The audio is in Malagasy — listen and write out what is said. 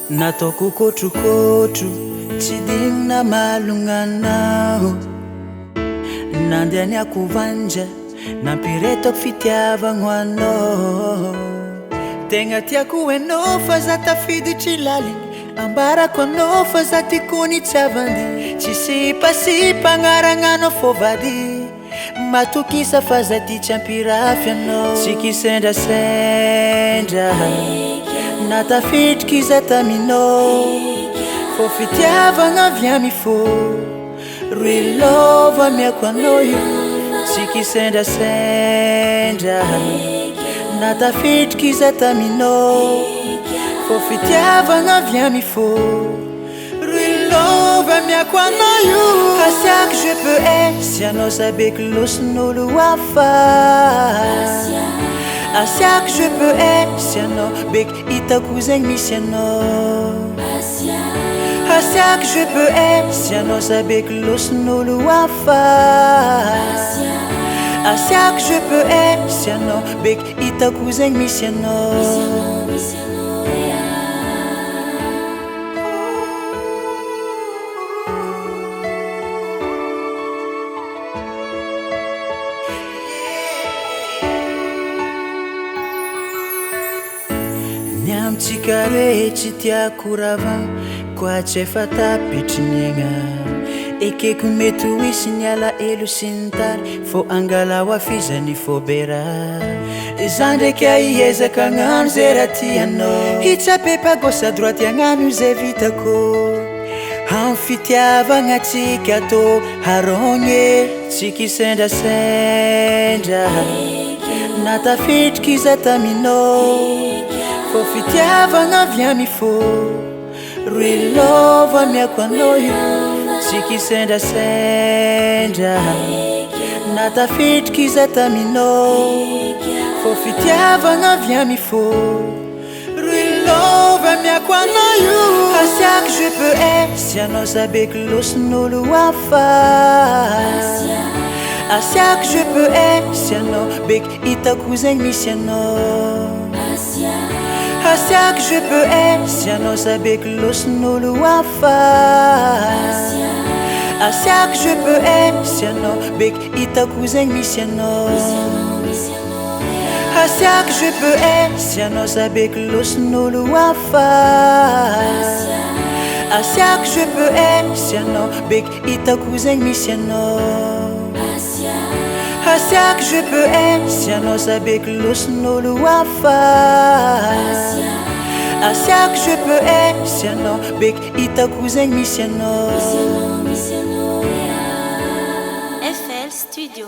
Nataoko kotrokotro tsy dinina malonganao, nandeha niakovanja nampiretako fitiavagno anao. Tegna tiako enao fa za tafiditry laliny, ambarako anao fa za tikony tsy avandi. Tsy sipasipa agnaragnanao fô vady, matokisa fa za ty tsy ampirafy anao. Tsy kisendrasendra na tafitriky za taminao, fô fitiavagna avy amifô roy lôva amiako anao io. Tsy kisendrasendra na tafitriky za taminao, fô fitiavagna avy amifô roy lôva amiako anao io. Asiaka je peux être si anao sabeky losin'olo hafa. Asiaka je peux être si anao beky hitako zegny misy anao. Asiaka je peux être si anao sabeky losin'olo hafa. Asiaka je peux être si anao beky hitako zegny misy anao. Niamtsika re tsy tiako ravagna, koa tsy efa tapitry niaigna. Ekeko mety ho isy niala elo sy ny tary, fô angalao afizany fô bera. Za ndraiky aiezaka agnano zay raha tianao, hitsapepa gauche à droite agnano zay vitako. Amy fitiavagna atsika tô harogny, tsy kisendrasendra na tafitriky za taminao, fô fitiavagna avy amifô roy lôva amiako anao io. Tsy kisendrasendra na tafitriky za taminao, fô fitiavagna avy amifô roy lôva amiako anao io. Asiaka je peux être si anao sabeky losin'olo hafa. Asiaka je peux être si anao beky hitako zegny misy anao. Asiaka je peux être si anao sabeky losin'olo hafa. Asiaka je peux être si anao beky hitako zegny misy anao. Asiaka je peux être si anao sabeky losin'olo hafa. Asiaka je peux être si anao beky hitako zegny misy anao. Asiaka je peux être si anao sabeky losin'olo hafa. Asiaka je peux être si anao beky hitako zegny misy anao. FL Studio.